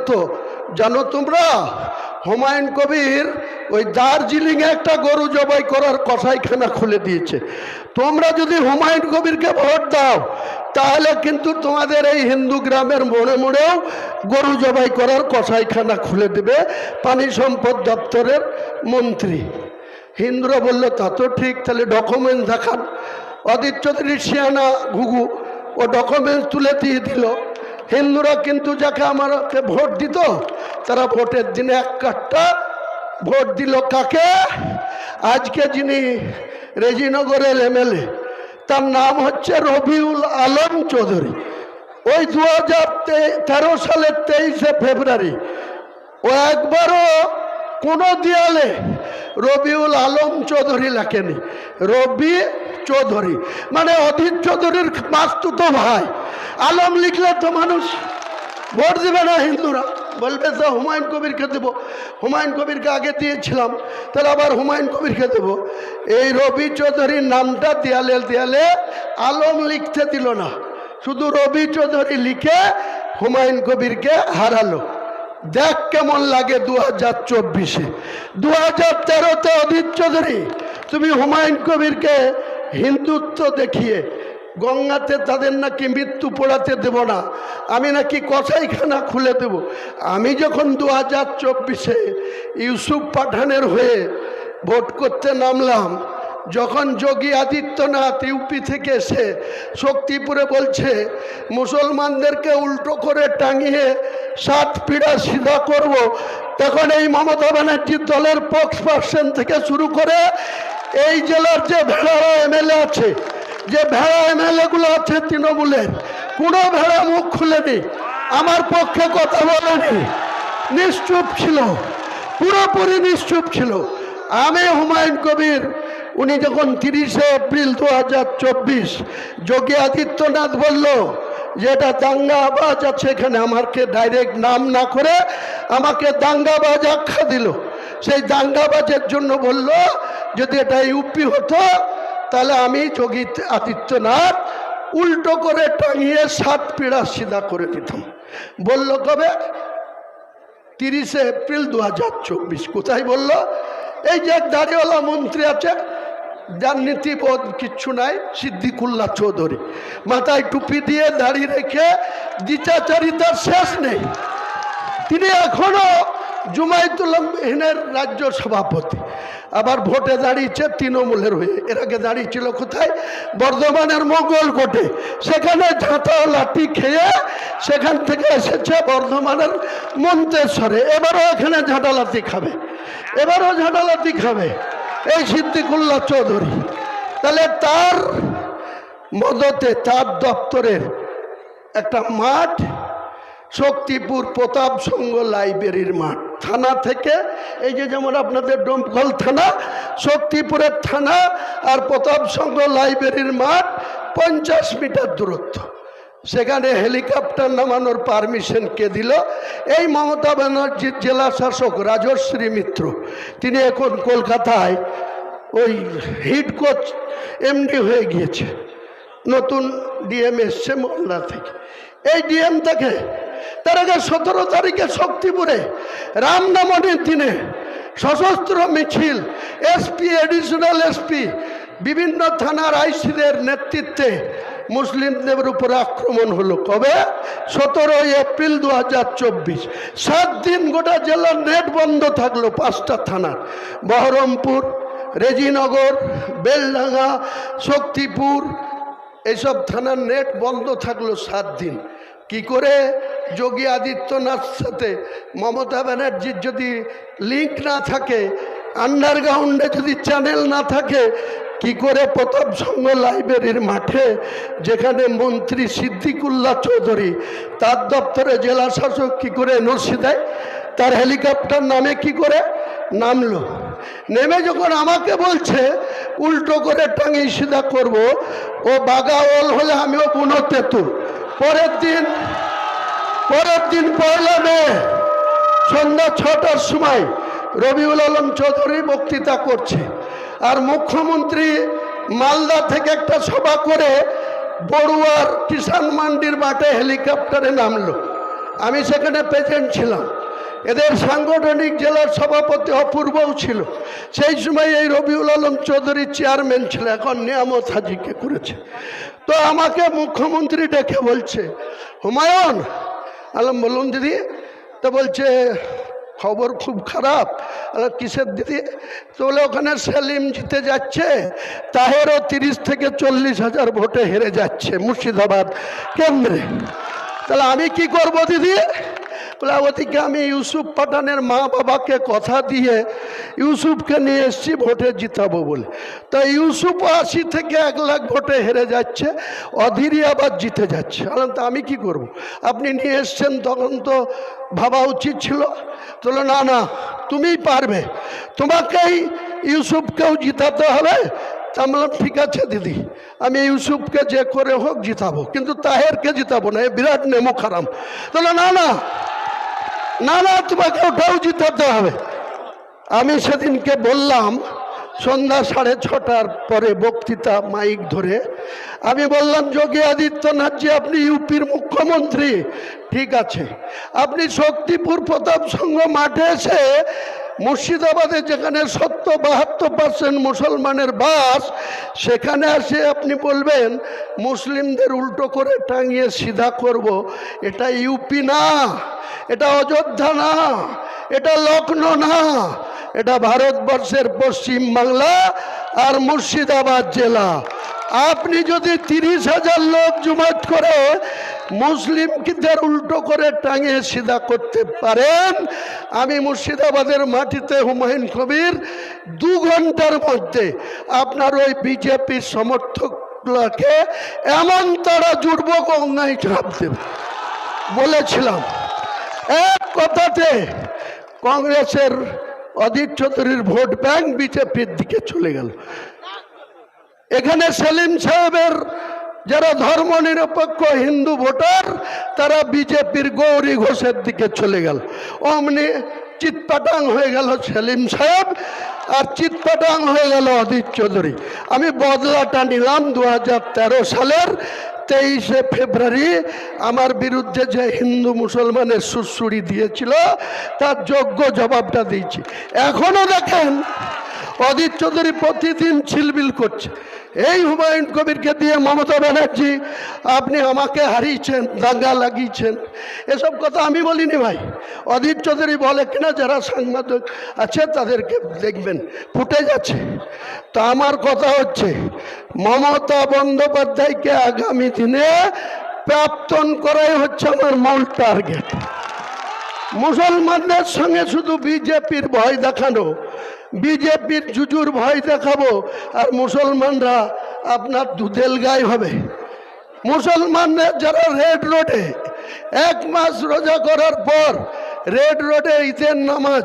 বলতো, জানো তোমরা হুমায়ুন কবির ওই দার্জিলিংয়ে একটা গরু জবাই করার কসাইখানা খুলে দিয়েছে। তোমরা যদি হুমায়ুন কবিরকে ভোট দাও তাহলে কিন্তু তোমাদের এই হিন্দু গ্রামের মোড়ে মোড়েও গরু জবাই করার কসাইখানা খুলে দেবে পানি সম্পদ দপ্তরের মন্ত্রী। হিন্দুরা বললো তা তো ঠিক, তাহলে ডকুমেন্টস দেখান। অদিত চৌধুরী শিয়ানা ঘুঘু ও ডকুমেন্টস তুলে দিয়ে দিল। হিন্দুরা কিন্তু যাকে আমাকে ভোট দিত তারা ভোটের দিনে এক কাঠটা ভোট দিল কাকে? আজকে যিনি রেজিনগরের এমএলএ তার নাম হচ্ছে রবিউল আলম চৌধুরী। ওই 2013 সালের 23শে ফেব্রুয়ারি ও একবারও কোনো দেয়ালে রবিউল আলম চৌধুরী লেখেনি, রবি চৌধুরী, মানে অধীর চৌধুরীর মাস্তুতো ভাই। আলম লিখলে তো মানুষ ভোট দেবে না, হিন্দুরা বলবে তো হুমায়ুন কবিরকে দেবো। হুমায়ুন কবিরকে আগে দিয়েছিলাম, তাহলে আবার হুমায়ুন কবিরকে দেবো। এই রবি চৌধুরীর নামটা দেয়ালে দেয়ালে আলম লিখতে দিল না, শুধু রবি চৌধুরী লিখে হুমায়ুন কবিরকে হারালো। দেখ কেমন লাগে 2024-এ। 2013-তে অধীর চৌধুরী তুমি হুমায়ুন কবিরকে হিন্দুত্ব দেখিয়ে গঙ্গাতে তাদের নাকি মৃত্যু পোড়াতে দেব না, আমি নাকি কসাইখানা খুলে দেব। আমি যখন 2024-এ ইউসুফ পাঠানের হয়ে ভোট করতে নামলাম, যখন যোগী আদিত্যনাথ ইউপি থেকে এসে শক্তিপুরে বলছে মুসলমানদেরকে উল্টো করে টাঙিয়ে 7 পিঁড়া সিধা করব, তখন এই মমতা ব্যানার্জির দলের পক্স পার্সন থেকে শুরু করে এই জেলার যে ভেড়া এমএলএ আছে, যে ভেড়া এমএলএগুলো আছে তৃণমূলের, কোনো ভেড়া মুখ খুলেনি, আমার পক্ষে কথা বলেনি, নিশ্চুপ ছিল, পুরোপুরি নিশ্চুপ ছিল। আমি হুমায়ুন কবির উনি যখন 30শে এপ্রিল 2024 যোগী আদিত্যনাথ বলল যে এটা দাঙ্গা আবাজ আছে এখানে, আমাকে ডাইরেক্ট নাম না করে আমাকে দাঙ্গাবাজ আখ্যা দিল। সেই দাঙ্গাবাজের জন্য বলল যদি এটা ইউপি হতো তাহলে আমি যোগী আদিত্যনাথ উল্টো করে টাঙিয়ে 7 পিঁড়া সিধা করে দিতাম। বলল কবে? 30শে এপ্রিল 2024। কোথায় বলল? এই যে দাড়িওয়ালা মন্ত্রী আছে, যার নীতিবোধ কিচ্ছু নাই, সিদ্দিকুল্লাহ চৌধুরী, মাথায় টুপি দিয়ে দাড়ি রেখে দ্বিচাচারিতার শেষ নেই। তিনি এখনো জুমাইতুল্লাহিনের রাজ্য সভাপতি, আবার ভোটে দাঁড়িয়েছে তৃণমূলের হয়ে। এর আগে দাঁড়িয়েছিল কোথায়? বর্ধমানের মঙ্গলকোটে, সেখানে ঝাঁটা লাঠি খেয়ে সেখান থেকে এসেছে বর্ধমানের মন্তেশ্বরে, এবারও এখানে ঝাঁটা লাঠি খাবে, এবারও ঝাঁটা লাঠি খাবে এই সিদ্দিকুল্লাহ চৌধুরী। তাহলে তার মদতে তার দপ্তরের একটা মাঠ শক্তিপুর প্রতাপ সংঘ লাইব্রেরির মাঠ, থানা থেকে এই যে যেমন আপনাদের ডোমকল থানা, শক্তিপুরের থানা আর প্রতাপ সংঘ লাইব্রেরির মাঠ 50 মিটার দূরত্ব। সেখানে হেলিকপ্টার নামানোর পারমিশন কে দিল? এই মমতা ব্যানার্জির জেলা শাসক রাজশ্রী মিত্র। তিনি এখন কলকাতায় ওই হিড কোচ এমডি হয়ে গিয়েছে, নতুন ডিএম এসছে মালদা থেকে। এই ডিএম থেকে তার আগে 17 তারিখে শক্তিপুরে রামনবমীর দিনে সশস্ত্র মিছিল, এসপি, এডিশনাল এসপি, বিভিন্ন থানার আইসিদের নেতৃত্বে মুসলিমদের উপরে আক্রমণ হলো। কবে? 17 এপ্রিল 2024। 7 দিন গোটা জেলার নেট বন্ধ থাকলো। 5টা থানার, বহরমপুর, রেজিনগর, বেলডাঙ্গা, শক্তিপুর, এইসব থানার নেট বন্ধ থাকলো 7 দিন। কি করে? যোগী আদিত্যনাথ সাথে মমতা ব্যানার্জির যদি লিঙ্ক না থাকে, আন্ডারগ্রাউন্ডে যদি চ্যানেল না থাকে, কি করে প্রতাপ সংঘ লাইব্রেরির মাঠে যেখানে মন্ত্রী সিদ্দিকুল্লাহ চৌধুরী তার দপ্তরে জেলা শাসক কি করে এনওসি দেয়? তার হেলিকপ্টার নামে কি করে নামলো? নেমে যখন আমাকে বলছে উল্টো করে টাঙিয়ে সিধা করব, ও বাগাওয়াল হলে আমিও কোনো তেতুল। পরের দিন 1 মে সন্ধ্যা 6টার সময় রবিউল আলম চৌধুরী বক্তৃতা করছে, আর মুখ্যমন্ত্রী মালদা থেকে একটা সভা করে বড়ুয়ার কিষাণ মান্ডির মাঠে হেলিকপ্টারে নামলো। আমি সেখানে প্রেজেন্ট ছিলাম। এদের সাংগঠনিক জেলার সভাপতি অপূর্বও ছিল। সেই সময় এই রবিউল আলম চৌধুরী চেয়ারম্যান ছিল, এখন নিয়ামত হাজিকে করেছে। তো আমাকে মুখ্যমন্ত্রী ডেকে বলছে, হুমায়ুন আলম বলুন দিদি। তো বলছে খবর খুব খারাপ। কিসের দিদি? তো বলে ওখানে সেলিম জিতে যাচ্ছে, তাহেরও 30 থেকে 40 হাজার ভোটে হেরে যাচ্ছে মুর্শিদাবাদ কেন্দ্রে। তাহলে আমি কি করব দিদি? বলে ওদিকে আমি ইউসুফ পাঠানের মা বাবাকে কথা দিয়ে ইউসুফকে নিয়ে এসছি ভোটে জিতাবো বলে। তা ইউসুফ 80 থেকে 1 লাখ ভোটে হেরে যাচ্ছে, অধীরই আবার জিতে যাচ্ছে। তা আমি কি করব? আপনি নিয়ে এসছেন, তখন তো ভাবা উচিত ছিল। বললো না না, তুমিই পারবে, তোমাকেই ইউসুফকেও জিতাতে হবে। তা বললাম ঠিক আছে দিদি, আমি ইউসুফকে যে করে হোক জিতাবো, কিন্তু তাহেরকে জিতাবো না, এ বিরাট নেমুখ হারাম। বললো না না না না, তোমাকে ওটাও জিতাতে হবে। আমি সেদিনকে বললাম সন্ধ্যা 6:30টার পরে বক্তৃতা মাইক ধরে আমি বললাম, যোগী আদিত্যনাথজি আপনি ইউপির মুখ্যমন্ত্রী, ঠিক আছে, আপনি শক্তিপুর প্রতাপ সংঘ মাঠে এসে মুর্শিদাবাদে যেখানে 72% মুসলমানের বাস, সেখানে আসে আপনি বলবেন মুসলিমদের উল্টো করে টাঙিয়ে সিধা করব। এটা ইউপি না, এটা অযোধ্যা না, এটা লখনৌ না, এটা ভারতবর্ষের পশ্চিম বাংলা আর মুর্শিদাবাদ জেলা। আপনি যদি 30,000 লোক জমায়েত করে মুসলিমদের উল্টো করে টাঙিয়ে সিধা করতে পারেন, আমি মুর্শিদাবাদের মাটিতে হুমায়ুন কবির 2 ঘন্টার মধ্যে আপনার ওই বিজেপির সমর্থকগুলোকে এমন তারা জুড়ব গঙ্গায় ঝাঁপ দেবে বলেছিলাম। এক কথাতে কংগ্রেসের অধীর চৌধুরীর ভোট ব্যাংক বিজেপির দিকে চলে গেল। এখানে সেলিম সাহেবের যারা ধর্মনিরপেক্ষ হিন্দু ভোটার, তারা বিজেপির গৌরী ঘোষের দিকে চলে গেল। অমনি চিৎপাটাং হয়ে গেল সেলিম সাহেব, আর চিৎপাটাং হয়ে গেল অধীর চৌধুরী। আমি বদলাটা নিলাম 2013 সালের 23শে ফেব্রুয়ারি আমার বিরুদ্ধে যে হিন্দু মুসলমানের সুরসুরি দিয়েছিল তার যোগ্য জবাবটা দিয়েছি। এখনো দেখেন অধীর চৌধুরী প্রতিদিন ছিলবিল করছে, এই হুমায়ুন কবিরকে দিয়ে মমতা ব্যানার্জি আপনি আমাকে হারিয়েছেন, দাঙ্গা লাগিয়েছেন। এসব কথা আমি বলিনি ভাই, অধীর চৌধুরী বলে কিনা যারা সাংবাদিক আছে তাদেরকে দেখবেন ফুটে যাচ্ছে। তা আমার কথা হচ্ছে মমতা বন্দ্যোপাধ্যায়কে আগামী দিনে প্রাক্তন করাই হচ্ছে আমার মূল টার্গেট। মুসলমানদের সঙ্গে শুধু বিজেপির ভয় দেখানো, বিজেপির জুজুর ভয় দেখাবো, আর মুসলমানরা আপনার দুধেল গায়ে হবে। মুসলমানদের যারা রেড রোডে 1 মাস রোজা করার পর রেড রোডে ঈদের নামাজ